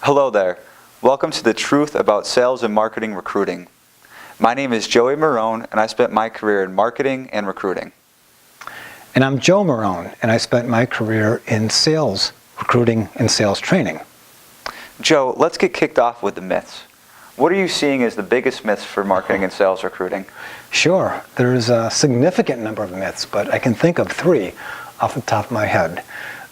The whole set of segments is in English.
Hello there. Welcome to the truth about sales and marketing recruiting. My name is Joey Morone, and I spent my career in marketing and recruiting. And I'm Joe Morone, and I spent my career in sales, recruiting, and sales training. Joe, let's get kicked off with the myths. What are you seeing as the biggest myths for marketing and sales recruiting? Sure, there's a significant number of myths, but I can think of three off the top of my head.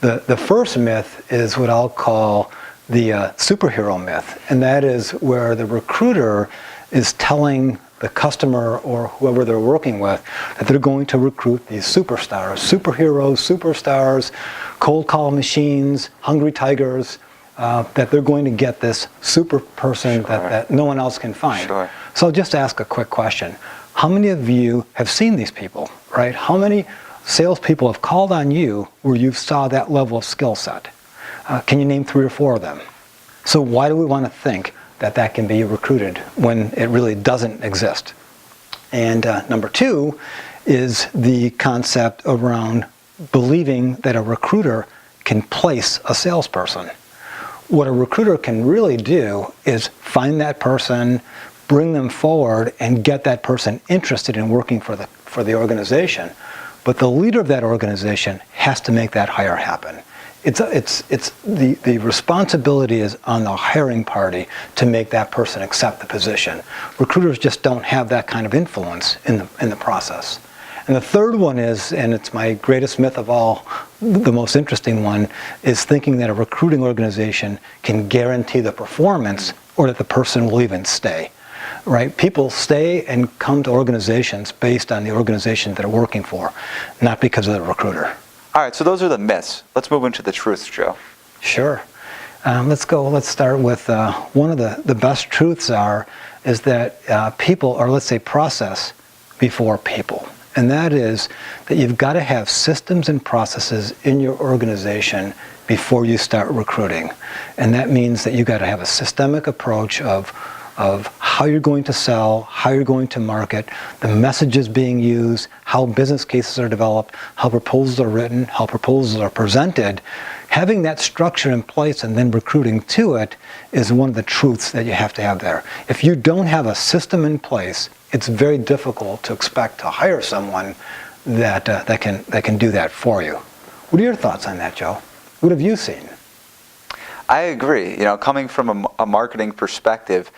The first myth is what I'll call the superhero myth, and that is where the recruiter is telling the customer or whoever they're working with that they're going to recruit these superstars, superheroes, superstars, cold call machines, hungry tigers, that they're going to get this super person that no one else can find. Sure. So I'll just ask a quick question. How many of you have seen these people, right? How many salespeople have called on you where you saw that level of skill set? Can you name 3 or 4 of them? So why do we want to think that that can be recruited when it really doesn't exist? And number 2 is the concept around believing that a recruiter can place a salesperson. What a recruiter can really do is find that person, bring them forward, and get that person interested in working for the organization. But the leader of that organization has to make that hire happen. The responsibility is on the hiring party to make that person accept the position. Recruiters just don't have that kind of influence in the process. And the third one is, and it's my greatest myth of all, the most interesting one, is thinking that a recruiting organization can guarantee the performance or that the person will even stay. Right? People stay and come to organizations based on the organization they're working for, not because of the recruiter. All right, so those are the myths. Let's move into the truths, Joe. Sure. Let's start with one of the best truths is that people, or let's say process before people. And that is that you've got to have systems and processes in your organization before you start recruiting. And that means that you've got to have a systemic approach of how you're going to sell, how you're going to market, the messages being used, how business cases are developed, how proposals are written, how proposals are presented. Having that structure in place and then recruiting to it is one of the truths that you have to have there. If you don't have a system in place, it's very difficult to expect to hire someone that can do that for you. What are your thoughts on that, Joe? What have you seen? I agree. You know, coming from a marketing perspective,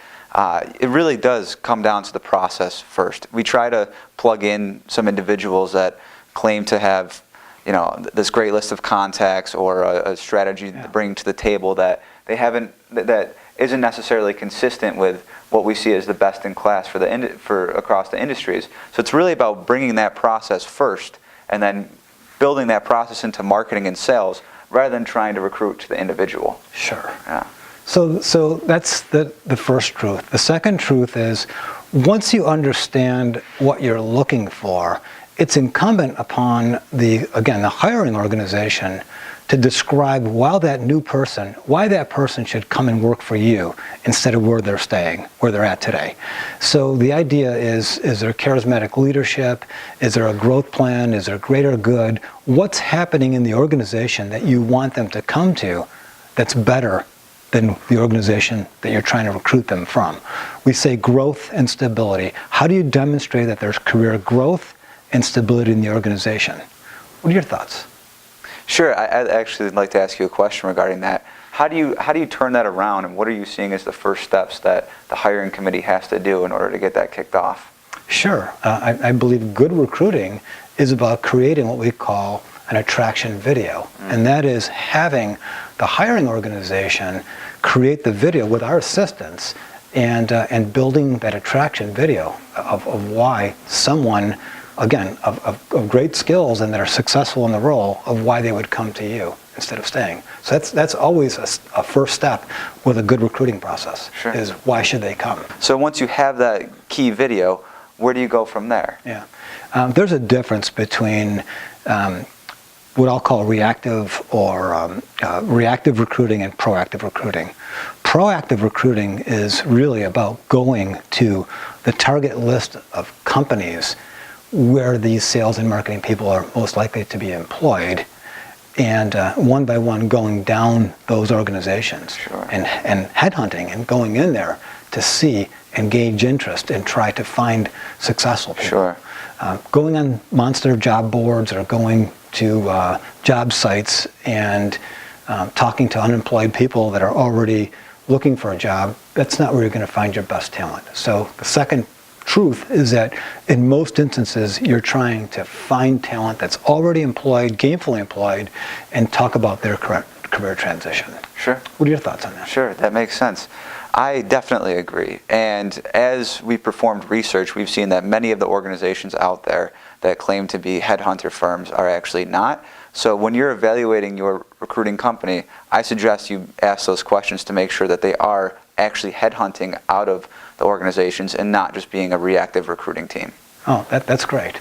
it really does come down to the process first. We try to plug in some individuals that claim to have, you know, this great list of contacts or a strategy to bring to the table that they haven't, that isn't necessarily consistent with what we see as the best in class for across the industries. So it's really about bringing that process first and then building that process into marketing and sales rather than trying to recruit to the individual. Sure. Yeah. So that's the first truth. The second truth is, once you understand what you're looking for, it's incumbent upon the hiring organization to describe why that person should come and work for you instead of where they're staying, where they're at today. So the idea is there charismatic leadership? Is there a growth plan? Is there greater good? What's happening in the organization that you want them to come to that's better than the organization that you're trying to recruit them from? We say growth and stability. How do you demonstrate that there's career growth and stability in the organization? What are your thoughts? Sure. I'd actually like to ask you a question regarding that. How do you turn that around, and what are you seeing as the first steps that the hiring committee has to do in order to get that kicked off? Sure. I believe good recruiting is about creating what we call an attraction video. And that is having the hiring organization create the video with our assistance and building that attraction video of why someone, again, of great skills and that are successful in the role, of why they would come to you instead of staying. So that's always a first step with a good recruiting process. Sure. Is why should they come? So once you have that key video, where do you go from there? Yeah. There's a difference between what I'll call reactive recruiting and proactive recruiting. Proactive recruiting is really about going to the target list of companies where these sales and marketing people are most likely to be employed, and one by one going down those organizations Sure. and headhunting and going in there to see and gauge interest and try to find successful people. Sure. Going on monster job boards or going to job sites and talking to unemployed people that are already looking for a job, that's not where you're going to find your best talent. So the second truth is that in most instances you're trying to find talent that's already employed, gainfully employed, and talk about their career transition. Sure. What are your thoughts on that? Sure, that makes sense. I definitely agree. And as we performed research, we've seen that many of the organizations out there that claim to be headhunter firms are actually not. So when you're evaluating your recruiting company, I suggest you ask those questions to make sure that they are actually headhunting out of the organizations and not just being a reactive recruiting team. Oh, that's great.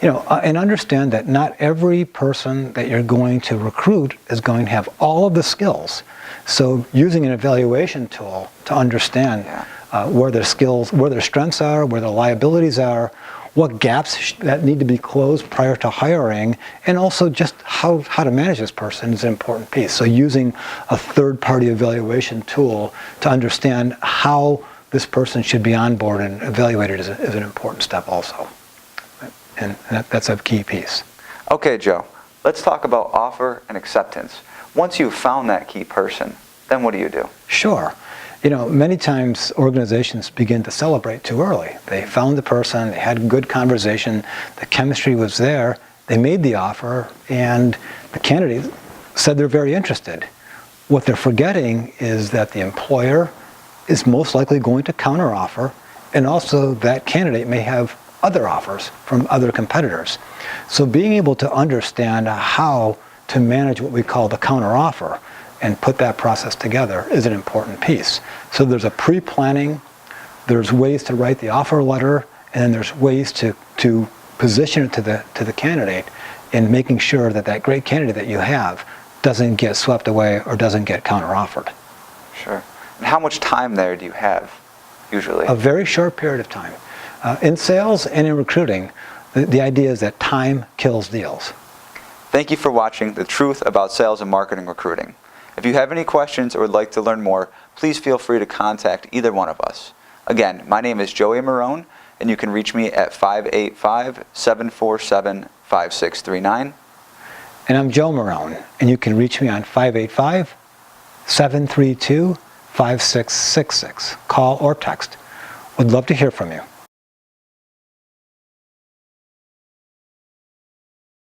And understand that not every person that you're going to recruit is going to have all of the skills. So using an evaluation tool to understand where their skills, where their strengths are, where their liabilities are, what gaps that need to be closed prior to hiring, and also just how to manage this person is an important piece. So using a third-party evaluation tool to understand how this person should be onboarded and evaluated is an important step also. And that's a key piece. Okay, Joe, let's talk about offer and acceptance. Once you've found that key person, then what do you do? Sure. Many times organizations begin to celebrate too early. They found the person, they had a good conversation, the chemistry was there, they made the offer, and the candidate said they're very interested. What they're forgetting is that the employer is most likely going to counteroffer, and also that candidate may have other offers from other competitors. So being able to understand how to manage what we call the counteroffer and put that process together is an important piece. So there's a pre-planning, there's ways to write the offer letter, and then there's ways to position it to the candidate in making sure that that great candidate that you have doesn't get swept away or doesn't get counteroffered. Sure. And how much time there do you have, usually? A very short period of time. In sales and in recruiting, the idea is that time kills deals. Thank you for watching The Truth About Sales and Marketing Recruiting. If you have any questions or would like to learn more, please feel free to contact either one of us. Again, my name is Joey Morone, and you can reach me at 585-747-5639. And I'm Joe Morone, and you can reach me on 585-732-5666. Call or text. Would love to hear from you.